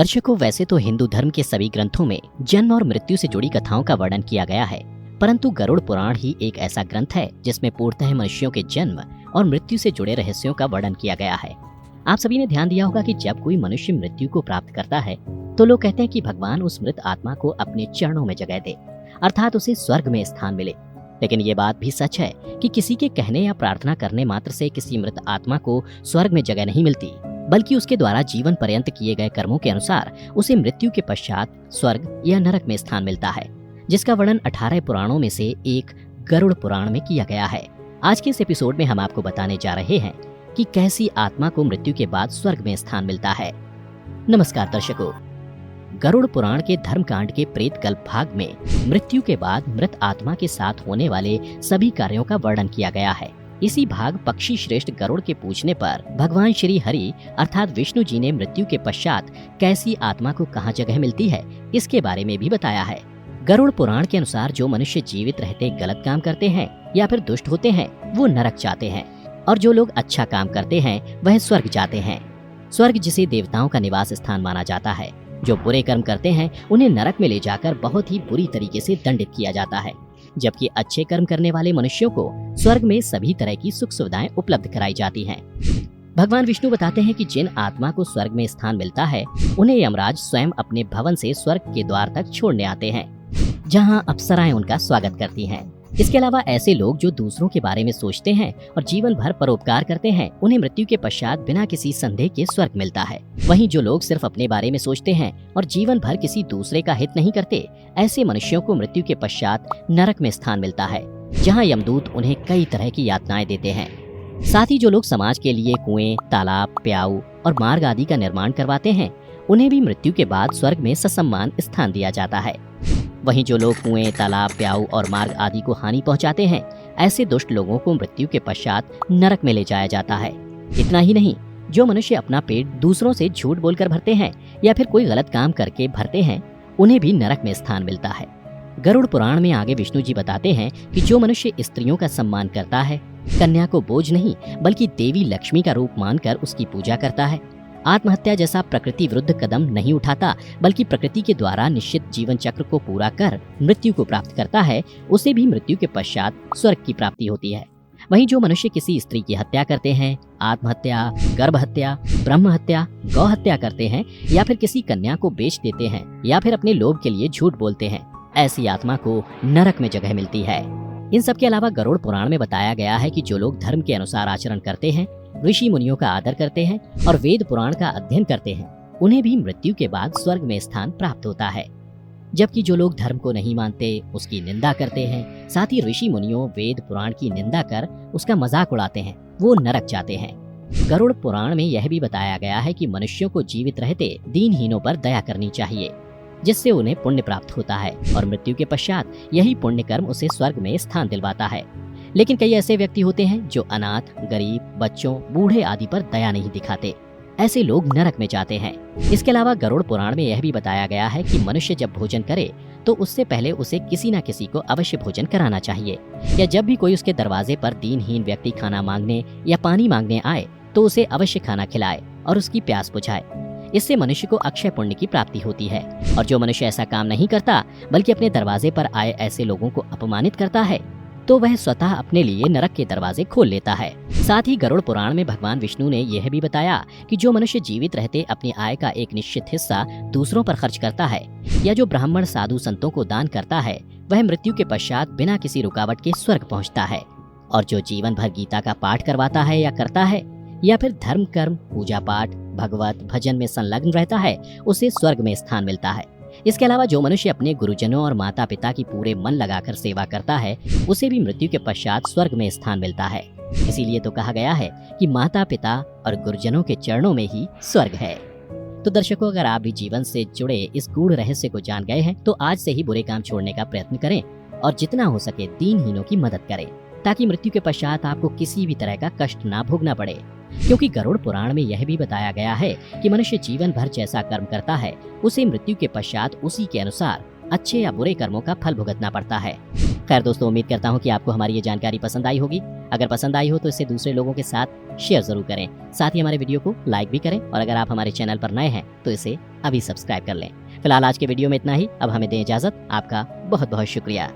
दर्शकों, वैसे तो हिंदू धर्म के सभी ग्रंथों में जन्म और मृत्यु से जुड़ी कथाओं का वर्णन किया गया है, परंतु गरुड़ पुराण ही एक ऐसा ग्रंथ है जिसमें पूर्णतः मनुष्यों के जन्म और मृत्यु से जुड़े रहस्यों का वर्णन किया गया है। आप सभी ने ध्यान दिया होगा कि जब कोई मनुष्य मृत्यु को प्राप्त करता है तो लोग कहते हैं कि भगवान उस मृत आत्मा को अपने चरणों में जगह दे, अर्थात उसे स्वर्ग में स्थान मिले। लेकिन ये बात भी सच है कि किसी के कहने या प्रार्थना करने मात्र से किसी मृत आत्मा को स्वर्ग में जगह नहीं मिलती, बल्कि उसके द्वारा जीवन पर्यंत किए गए कर्मों के अनुसार उसे मृत्यु के पश्चात स्वर्ग या नरक में स्थान मिलता है, जिसका वर्णन 18 पुराणों में से एक गरुड़ पुराण में किया गया है। आज के इस एपिसोड में हम आपको बताने जा रहे हैं कि कैसी आत्मा को मृत्यु के बाद स्वर्ग में स्थान मिलता है। नमस्कार दर्शकों, गरुड़ पुराण के धर्मकांड के प्रेत कल्प भाग में मृत्यु के बाद मृत आत्मा के साथ होने वाले सभी कार्यों का वर्णन किया गया है। इसी भाग पक्षी श्रेष्ठ गरुड़ के पूछने पर भगवान श्री हरि अर्थात विष्णु जी ने मृत्यु के पश्चात कैसी आत्मा को कहाँ जगह मिलती है, इसके बारे में भी बताया है। गरुड़ पुराण के अनुसार जो मनुष्य जीवित रहते गलत काम करते हैं या फिर दुष्ट होते हैं वो नरक जाते हैं, और जो लोग अच्छा काम करते हैं वह स्वर्ग जाते हैं। स्वर्ग जिसे देवताओं का निवास स्थान माना जाता है। जो बुरे कर्म करते हैं उन्हें नरक में ले जाकर बहुत ही बुरी तरीके से दंडित किया जाता है, जबकि अच्छे कर्म करने वाले मनुष्यों को स्वर्ग में सभी तरह की सुख सुविधाएं उपलब्ध कराई जाती हैं। भगवान विष्णु बताते हैं कि जिन आत्मा को स्वर्ग में स्थान मिलता है उन्हें यमराज स्वयं अपने भवन से स्वर्ग के द्वार तक छोड़ने आते हैं, जहां अप्सराएं उनका स्वागत करती हैं। इसके अलावा ऐसे लोग जो दूसरों के बारे में सोचते हैं और जीवन भर परोपकार करते हैं उन्हें मृत्यु के पश्चात बिना किसी संदेह के स्वर्ग मिलता है। वहीं जो लोग सिर्फ अपने बारे में सोचते हैं और जीवन भर किसी दूसरे का हित नहीं करते, ऐसे मनुष्यों को मृत्यु के पश्चात नरक में स्थान मिलता है, जहाँ यमदूत उन्हें कई तरह की यातनाएं देते हैं। साथ ही जो लोग समाज के लिए कुएं, तालाब, प्याऊ और मार्ग आदि का निर्माण करवाते हैं उन्हें भी मृत्यु के बाद स्वर्ग में ससम्मान स्थान दिया जाता है। वहीं जो लोग कुएं, तालाब, प्याऊ और मार्ग आदि को हानि पहुंचाते हैं, ऐसे दुष्ट लोगों को मृत्यु के पश्चात नरक में ले जाया जाता है। इतना ही नहीं, जो मनुष्य अपना पेट दूसरों से झूठ बोलकर भरते हैं या फिर कोई गलत काम करके भरते हैं उन्हें भी नरक में स्थान मिलता है। गरुड़ पुराण में आगे विष्णु जी बताते हैं कि जो मनुष्य स्त्रियों का सम्मान करता है, कन्या को बोझ नहीं बल्कि देवी लक्ष्मी का रूप मानकर उसकी पूजा करता है, आत्महत्या जैसा प्रकृति विरुद्ध कदम नहीं उठाता बल्कि प्रकृति के द्वारा निश्चित जीवन चक्र को पूरा कर मृत्यु को प्राप्त करता है, उसे भी मृत्यु के पश्चात स्वर्ग की प्राप्ति होती है। वहीं जो मनुष्य किसी स्त्री की हत्या करते हैं, आत्महत्या, गर्भ हत्या, ब्रह्म हत्या, गौ हत्या करते हैं या फिर किसी कन्या को बेच देते हैं या फिर अपने लोभ के लिए झूठ बोलते हैं, ऐसी आत्मा को नरक में जगह मिलती है। इन सब के अलावा गरुड़ पुराण में बताया गया है कि जो लोग धर्म के अनुसार आचरण करते हैं, ऋषि मुनियों का आदर करते हैं और वेद पुराण का अध्ययन करते हैं, उन्हें भी मृत्यु के बाद स्वर्ग में स्थान प्राप्त होता है। जबकि जो लोग धर्म को नहीं मानते, उसकी निंदा करते हैं, साथ ही ऋषि मुनियों, वेद पुराण की निंदा कर उसका मजाक उड़ाते हैं, वो नरक जाते हैं। गरुड़ पुराण में यह भी बताया गया है कि मनुष्यों को जीवित रहते दीनहीनों पर दया करनी चाहिए, जिससे उन्हें पुण्य प्राप्त होता है और मृत्यु के पश्चात यही पुण्य कर्म उसे स्वर्ग में स्थान दिलवाता है। लेकिन कई ऐसे व्यक्ति होते हैं जो अनाथ, गरीब, बच्चों, बूढ़े आदि पर दया नहीं दिखाते, ऐसे लोग नरक में जाते हैं। इसके अलावा गरुड़ पुराण में यह भी बताया गया है कि मनुष्य जब भोजन करे तो उससे पहले उसे किसी न किसी को अवश्य भोजन कराना चाहिए, या जब भी कोई उसके दरवाजे पर दीनहीन व्यक्ति खाना मांगने या पानी मांगने आए तो उसे अवश्य खाना खिलाए और उसकी प्यास बुझाए। इससे मनुष्य को अक्षय पुण्य की प्राप्ति होती है। और जो मनुष्य ऐसा काम नहीं करता बल्कि अपने दरवाजे पर आए ऐसे लोगों को अपमानित करता है तो वह स्वतः अपने लिए नरक के दरवाजे खोल लेता है। साथ ही गरुड़ पुराण में भगवान विष्णु ने यह भी बताया कि जो मनुष्य जीवित रहते अपनी आय का एक निश्चित हिस्सा दूसरों पर खर्च करता है या जो ब्राह्मण, साधु, संतों को दान करता है, वह मृत्यु के पश्चात बिना किसी रुकावट के स्वर्ग पहुंचता है। और जो जीवन भर गीता का पाठ करवाता है या करता है या फिर धर्म कर्म, पूजा पाठ, भगवत भजन में संलग्न रहता है, उसे स्वर्ग में स्थान मिलता है। इसके अलावा जो मनुष्य अपने गुरुजनों और माता पिता की पूरे मन लगाकर सेवा करता है, उसे भी मृत्यु के पश्चात स्वर्ग में स्थान मिलता है। इसीलिए तो कहा गया है कि माता पिता और गुरुजनों के चरणों में ही स्वर्ग है। तो दर्शकों, अगर आप भी जीवन से जुड़े इस गूढ़ रहस्य को जान गए हैं तो आज से ही बुरे काम छोड़ने का प्रयत्न करें और जितना हो सके दीनहीनों की मदद करें, ताकि मृत्यु के पश्चात आपको किसी भी तरह का कष्ट ना भोगना पड़े। क्योंकि गरुड़ पुराण में यह भी बताया गया है कि मनुष्य जीवन भर जैसा कर्म करता है उसे मृत्यु के पश्चात उसी के अनुसार अच्छे या बुरे कर्मों का फल भुगतना पड़ता है। खैर दोस्तों, उम्मीद करता हूँ कि आपको हमारी ये जानकारी पसंद आई होगी। अगर पसंद आई हो तो इसे दूसरे लोगों के साथ शेयर जरूर करें। साथ ही हमारे वीडियो को लाइक भी करें और अगर आप हमारे चैनल पर नए हैं तो इसे अभी सब्सक्राइब कर लें। फिलहाल आज के वीडियो में इतना ही। अब हमें दें इजाजत। आपका बहुत बहुत शुक्रिया।